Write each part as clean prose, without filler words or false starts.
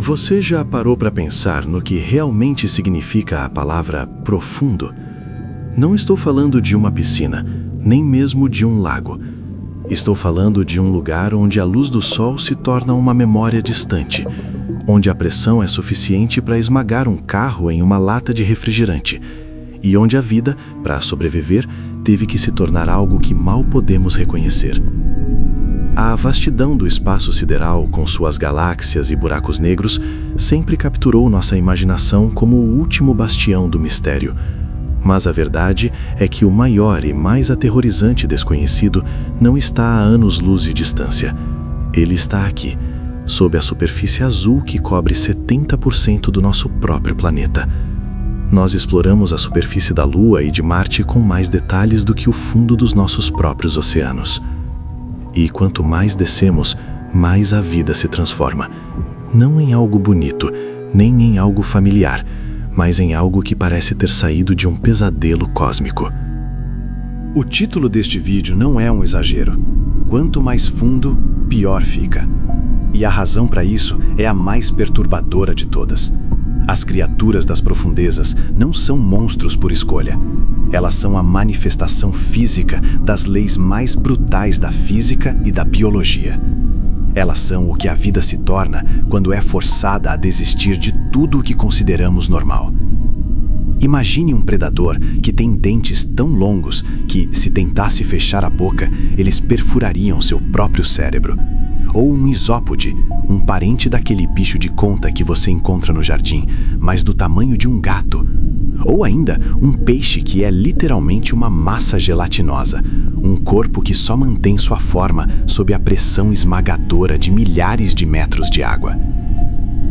Você já parou para pensar no que realmente significa a palavra profundo? Não estou falando de uma piscina, nem mesmo de um lago. Estou falando de um lugar onde a luz do sol se torna uma memória distante, onde a pressão é suficiente para esmagar um carro em uma lata de refrigerante, e onde a vida, para sobreviver, teve que se tornar algo que mal podemos reconhecer. A vastidão do espaço sideral, com suas galáxias e buracos negros, sempre capturou nossa imaginação como o último bastião do mistério. Mas a verdade é que o maior e mais aterrorizante desconhecido não está a anos-luz de distância. Ele está aqui, sob a superfície azul que cobre 70% do nosso próprio planeta. Nós exploramos a superfície da Lua e de Marte com mais detalhes do que o fundo dos nossos próprios oceanos. E quanto mais descemos, mais a vida se transforma. Não em algo bonito, nem em algo familiar, mas em algo que parece ter saído de um pesadelo cósmico. O título deste vídeo não é um exagero. Quanto mais fundo, pior fica. E a razão para isso é a mais perturbadora de todas. As criaturas das profundezas não são monstros por escolha. Elas são a manifestação física das leis mais brutais da física e da biologia. Elas são o que a vida se torna quando é forçada a desistir de tudo o que consideramos normal. Imagine um predador que tem dentes tão longos que, se tentasse fechar a boca, eles perfurariam seu próprio cérebro. Ou um isópode, um parente daquele bicho de conta que você encontra no jardim, mas do tamanho de um gato. Ou ainda um peixe que é literalmente uma massa gelatinosa, um corpo que só mantém sua forma sob a pressão esmagadora de milhares de metros de água.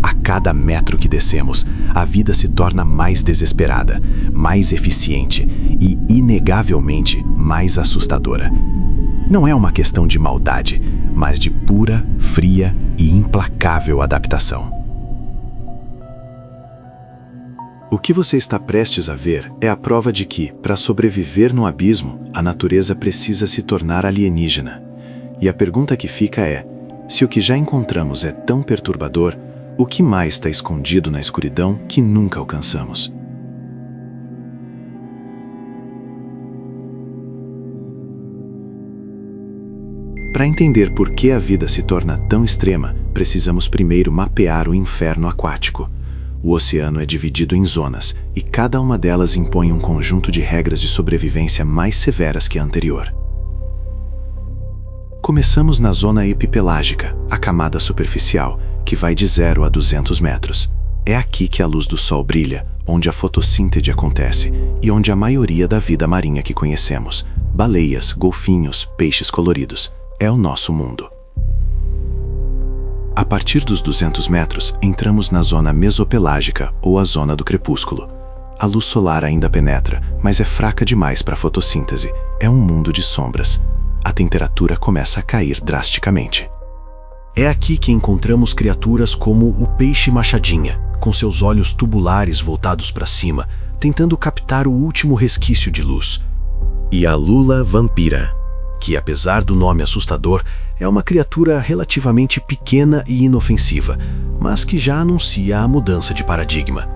A cada metro que descemos, a vida se torna mais desesperada, mais eficiente e, inegavelmente, mais assustadora. Não é uma questão de maldade, mas de pura, fria e implacável adaptação. O que você está prestes a ver é a prova de que, para sobreviver no abismo, a natureza precisa se tornar alienígena. E a pergunta que fica é: se o que já encontramos é tão perturbador, o que mais está escondido na escuridão que nunca alcançamos? Para entender por que a vida se torna tão extrema, precisamos primeiro mapear o inferno aquático. O oceano é dividido em zonas, e cada uma delas impõe um conjunto de regras de sobrevivência mais severas que a anterior. Começamos na zona epipelágica, a camada superficial, que vai de 0 a 200 metros. É aqui que a luz do sol brilha, onde a fotossíntese acontece e onde a maioria da vida marinha que conhecemos, baleias, golfinhos, peixes coloridos, é o nosso mundo. A partir dos 200 metros, entramos na zona mesopelágica, ou a zona do crepúsculo. A luz solar ainda penetra, mas é fraca demais para a fotossíntese. É um mundo de sombras. A temperatura começa a cair drasticamente. É aqui que encontramos criaturas como o peixe machadinha, com seus olhos tubulares voltados para cima, tentando captar o último resquício de luz. E a lula vampira, que, apesar do nome assustador, é uma criatura relativamente pequena e inofensiva, mas que já anuncia a mudança de paradigma.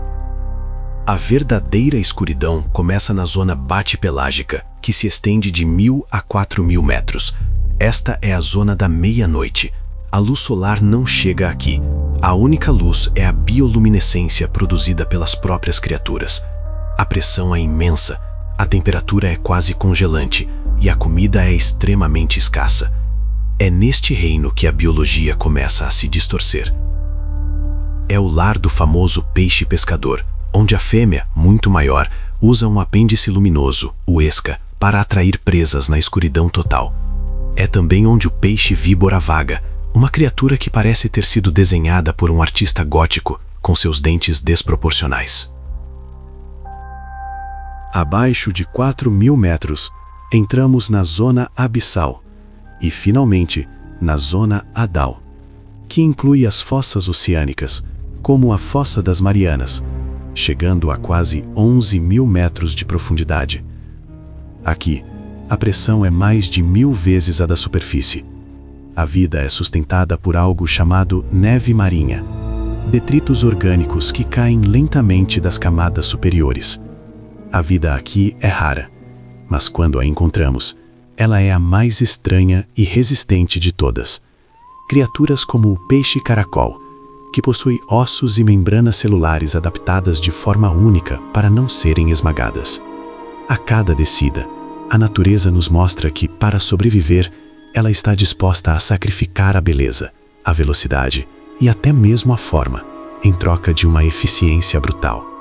A verdadeira escuridão começa na zona batipelágica, que se estende de 1.000 a 4.000 metros. Esta é a zona da meia-noite. A luz solar não chega aqui. A única luz é a bioluminescência produzida pelas próprias criaturas. A pressão é imensa, a temperatura é quase congelante e a comida é extremamente escassa. É neste reino que a biologia começa a se distorcer. É o lar do famoso peixe pescador, onde a fêmea, muito maior, usa um apêndice luminoso, o esca, para atrair presas na escuridão total. É também onde o peixe víbora vaga, uma criatura que parece ter sido desenhada por um artista gótico, com seus dentes desproporcionais. Abaixo de 4.000 metros, entramos na zona abissal e, finalmente, na zona Hadal, que inclui as fossas oceânicas, como a Fossa das Marianas, chegando a quase 11.000 metros de profundidade. Aqui, a pressão é mais de 1.000 vezes a da superfície. A vida é sustentada por algo chamado neve marinha. detritos orgânicos que caem lentamente das camadas superiores. A vida aqui é rara, mas quando a encontramos, ela é a mais estranha e resistente de todas. Criaturas como o peixe-caracol, que possui ossos e membranas celulares adaptadas de forma única para não serem esmagadas. A cada descida, a natureza nos mostra que, para sobreviver, ela está disposta a sacrificar a beleza, a velocidade e até mesmo a forma, em troca de uma eficiência brutal.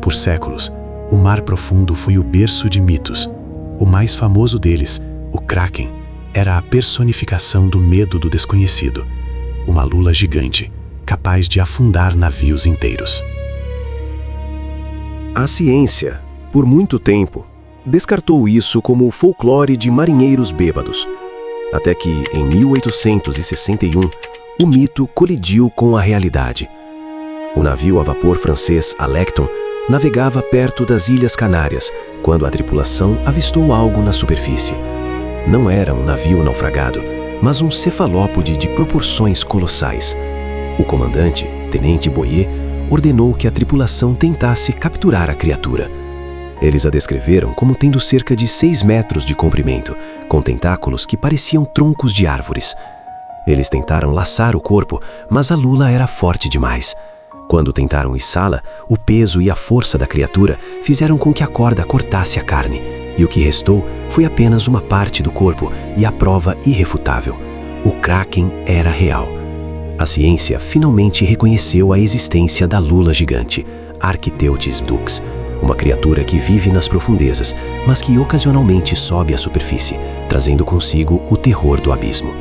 Por séculos, o mar profundo foi o berço de mitos. O mais famoso deles, o Kraken, era a personificação do medo do desconhecido. Uma lula gigante, capaz de afundar navios inteiros. A ciência, por muito tempo, descartou isso como o folclore de marinheiros bêbados. Até que, em 1861, o mito colidiu com a realidade. O navio a vapor francês Alecton navegava perto das Ilhas Canárias, quando a tripulação avistou algo na superfície. Não era um navio naufragado, mas um cefalópode de proporções colossais. O comandante, Tenente Boyer, ordenou que a tripulação tentasse capturar a criatura. Eles a descreveram como tendo cerca de 6 metros de comprimento, com tentáculos que pareciam troncos de árvores. Eles tentaram laçar o corpo, mas a lula era forte demais. Quando tentaram içá-la, o peso e a força da criatura fizeram com que a corda cortasse a carne, e o que restou foi apenas uma parte do corpo e a prova irrefutável. O Kraken era real. A ciência finalmente reconheceu a existência da lula gigante, Architeuthis dux, uma criatura que vive nas profundezas, mas que ocasionalmente sobe à superfície, trazendo consigo o terror do abismo.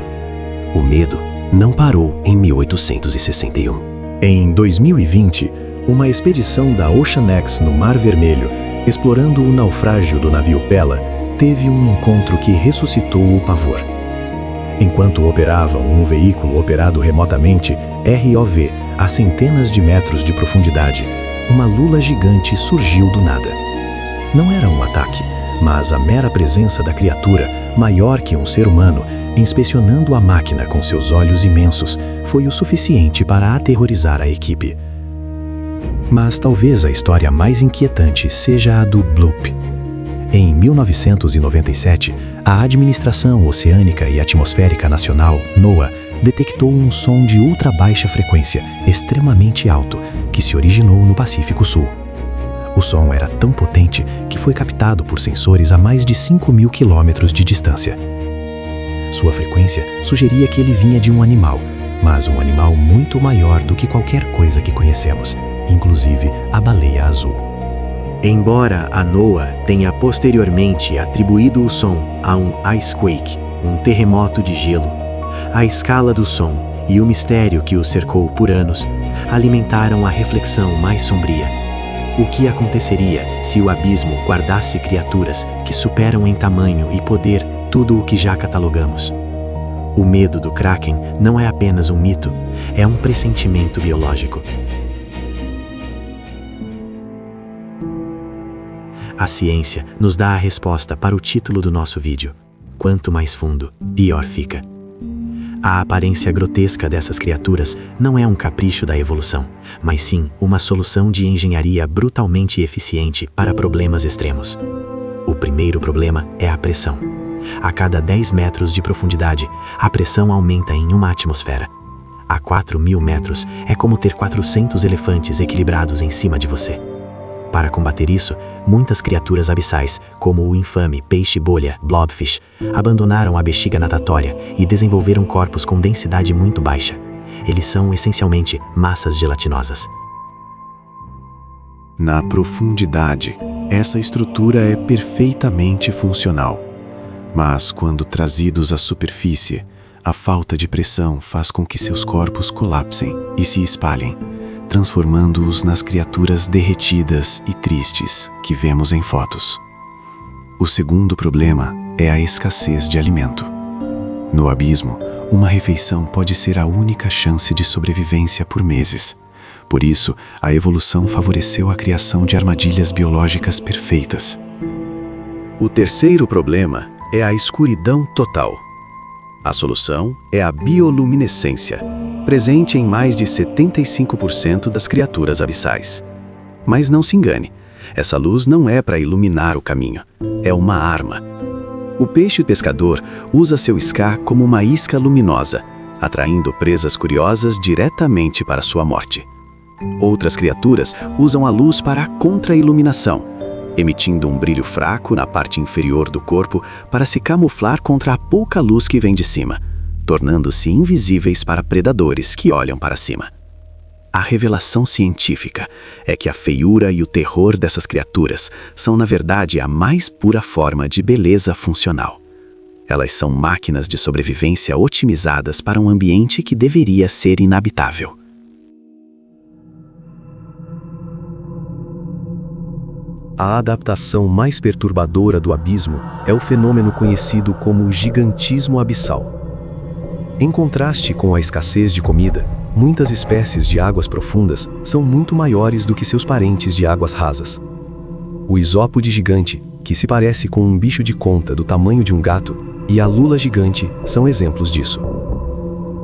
O medo não parou em 1861. Em 2020, uma expedição da OceanX no Mar Vermelho, explorando o naufrágio do navio Pela, teve um encontro que ressuscitou o pavor. Enquanto operavam um veículo operado remotamente, ROV, a centenas de metros de profundidade, uma lula gigante surgiu do nada. Não era um ataque, mas a mera presença da criatura, maior que um ser humano, inspecionando a máquina com seus olhos imensos, foi o suficiente para aterrorizar a equipe. Mas talvez a história mais inquietante seja a do Bloop. Em 1997, a Administração Oceânica e Atmosférica Nacional, NOAA, detectou um som de ultra-baixa frequência, extremamente alto, que se originou no Pacífico Sul. O som era tão potente que foi captado por sensores a mais de 5.000 quilômetros de distância. Sua frequência sugeria que ele vinha de um animal, mas um animal muito maior do que qualquer coisa que conhecemos, inclusive a baleia azul. Embora a NOAA tenha posteriormente atribuído o som a um icequake, um terremoto de gelo, a escala do som e o mistério que o cercou por anos alimentaram a reflexão mais sombria. O que aconteceria se o abismo guardasse criaturas que superam em tamanho e poder tudo o que já catalogamos? O medo do Kraken não é apenas um mito, é um pressentimento biológico. A ciência nos dá a resposta para o título do nosso vídeo. Quanto mais fundo, pior fica. A aparência grotesca dessas criaturas não é um capricho da evolução, mas sim uma solução de engenharia brutalmente eficiente para problemas extremos. O primeiro problema é a pressão. A cada 10 metros de profundidade, a pressão aumenta em uma atmosfera. A 4.000 metros é como ter 400 elefantes equilibrados em cima de você. Para combater isso, muitas criaturas abissais, como o infame peixe-bolha, blobfish, abandonaram a bexiga natatória e desenvolveram corpos com densidade muito baixa. Eles são essencialmente massas gelatinosas. Na profundidade, essa estrutura é perfeitamente funcional. Mas quando trazidos à superfície, a falta de pressão faz com que seus corpos colapsem e se espalhem, transformando-os nas criaturas derretidas e tristes que vemos em fotos. O segundo problema é a escassez de alimento. No abismo, uma refeição pode ser a única chance de sobrevivência por meses. Por isso, a evolução favoreceu a criação de armadilhas biológicas perfeitas. O terceiro problema é a escuridão total. A solução é a bioluminescência, presente em mais de 75% das criaturas abissais. Mas não se engane, essa luz não é para iluminar o caminho, é uma arma. O peixe pescador usa seu isca como uma isca luminosa, atraindo presas curiosas diretamente para sua morte. Outras criaturas usam a luz para a contra-iluminação, emitindo um brilho fraco na parte inferior do corpo para se camuflar contra a pouca luz que vem de cima, tornando-se invisíveis para predadores que olham para cima. A revelação científica é que a feiura e o terror dessas criaturas são, na verdade, a mais pura forma de beleza funcional. Elas são máquinas de sobrevivência otimizadas para um ambiente que deveria ser inabitável. A adaptação mais perturbadora do abismo é o fenômeno conhecido como gigantismo abissal. Em contraste com a escassez de comida, muitas espécies de águas profundas são muito maiores do que seus parentes de águas rasas. O isópode gigante, que se parece com um bicho de conta do tamanho de um gato, e a lula gigante são exemplos disso.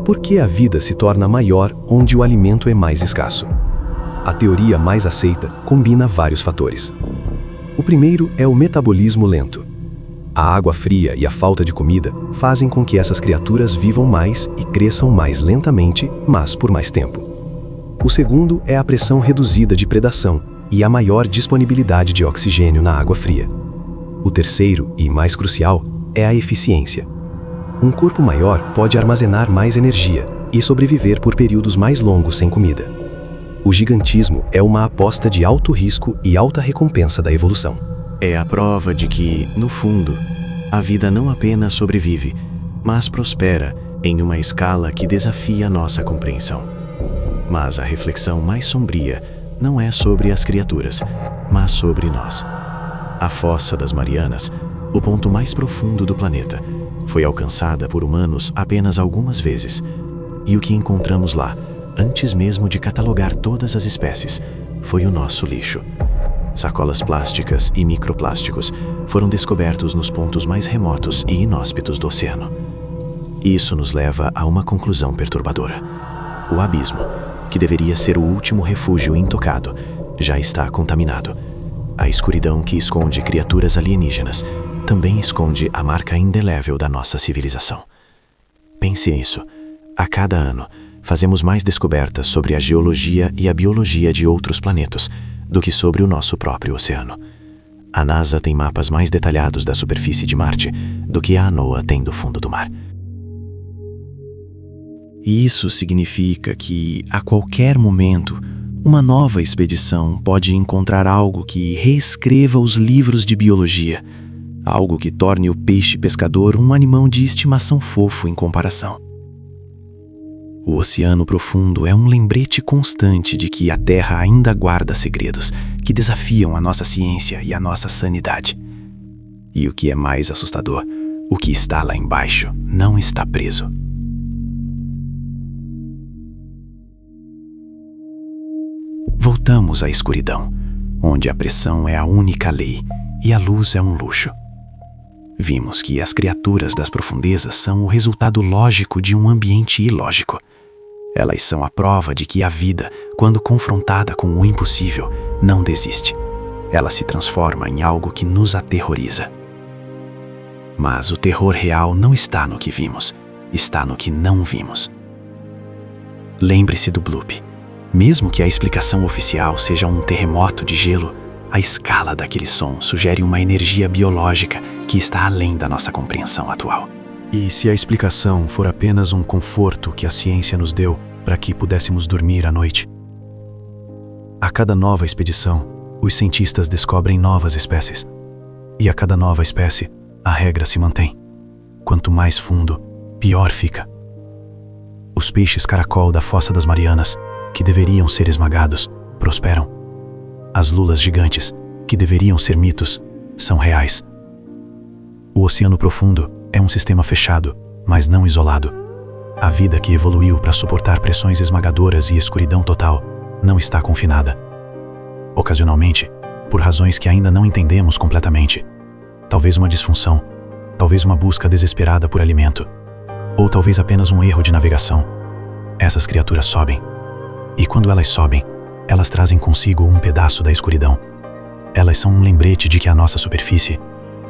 Por que a vida se torna maior onde o alimento é mais escasso? A teoria mais aceita combina vários fatores. O primeiro é o metabolismo lento. A água fria e a falta de comida fazem com que essas criaturas vivam mais e cresçam mais lentamente, mas por mais tempo. O segundo é a pressão reduzida de predação e a maior disponibilidade de oxigênio na água fria. O terceiro, e mais crucial, é a eficiência. Um corpo maior pode armazenar mais energia e sobreviver por períodos mais longos sem comida. O gigantismo é uma aposta de alto risco e alta recompensa da evolução. É a prova de que, no fundo, a vida não apenas sobrevive, mas prospera em uma escala que desafia nossa compreensão. Mas a reflexão mais sombria não é sobre as criaturas, mas sobre nós. A Fossa das Marianas, o ponto mais profundo do planeta, foi alcançada por humanos apenas algumas vezes. E o que encontramos lá, antes mesmo de catalogar todas as espécies, foi o nosso lixo. Sacolas plásticas e microplásticos foram descobertos nos pontos mais remotos e inóspitos do oceano. Isso nos leva a uma conclusão perturbadora. O abismo, que deveria ser o último refúgio intocado, já está contaminado. A escuridão que esconde criaturas alienígenas também esconde a marca indelével da nossa civilização. Pense nisso. A cada ano, fazemos mais descobertas sobre a geologia e a biologia de outros planetas do que sobre o nosso próprio oceano. A NASA tem mapas mais detalhados da superfície de Marte do que a NOAA tem do fundo do mar. Isso significa que, a qualquer momento, uma nova expedição pode encontrar algo que reescreva os livros de biologia, algo que torne o peixe pescador um animal de estimação fofo em comparação. O oceano profundo é um lembrete constante de que a Terra ainda guarda segredos que desafiam a nossa ciência e a nossa sanidade. E o que é mais assustador, o que está lá embaixo não está preso. Voltamos à escuridão, onde a pressão é a única lei e a luz é um luxo. Vimos que as criaturas das profundezas são o resultado lógico de um ambiente ilógico. Elas são a prova de que a vida, quando confrontada com o impossível, não desiste. Ela se transforma em algo que nos aterroriza. Mas o terror real não está no que vimos, está no que não vimos. Lembre-se do bloop. Mesmo que a explicação oficial seja um terremoto de gelo, a escala daquele som sugere uma energia biológica que está além da nossa compreensão atual. E se a explicação for apenas um conforto que a ciência nos deu para que pudéssemos dormir à noite? A cada nova expedição, os cientistas descobrem novas espécies. E a cada nova espécie, a regra se mantém. Quanto mais fundo, pior fica. Os peixes caracol da Fossa das Marianas, que deveriam ser esmagados, prosperam. As lulas gigantes, que deveriam ser mitos, são reais. O oceano profundo é um sistema fechado, mas não isolado. A vida que evoluiu para suportar pressões esmagadoras e escuridão total não está confinada. Ocasionalmente, por razões que ainda não entendemos completamente. Talvez uma disfunção, talvez uma busca desesperada por alimento, ou talvez apenas um erro de navegação. Essas criaturas sobem. E quando elas sobem, elas trazem consigo um pedaço da escuridão. Elas são um lembrete de que a nossa superfície,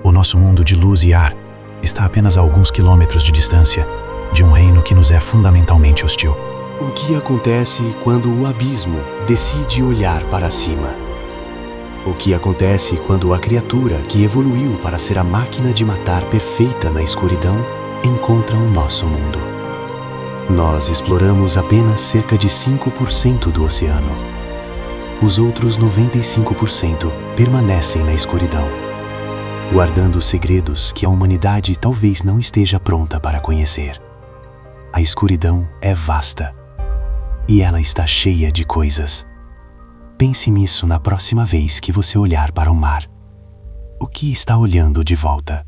o nosso mundo de luz e ar, está a apenas a alguns quilômetros de distância de um reino que nos é fundamentalmente hostil. O que acontece quando o abismo decide olhar para cima? O que acontece quando a criatura que evoluiu para ser a máquina de matar perfeita na escuridão encontra o nosso mundo? Nós exploramos apenas cerca de 5% do oceano. Os outros 95% permanecem na escuridão, guardando segredos que a humanidade talvez não esteja pronta para conhecer. A escuridão é vasta e ela está cheia de coisas. Pense nisso na próxima vez que você olhar para o mar. O que está olhando de volta?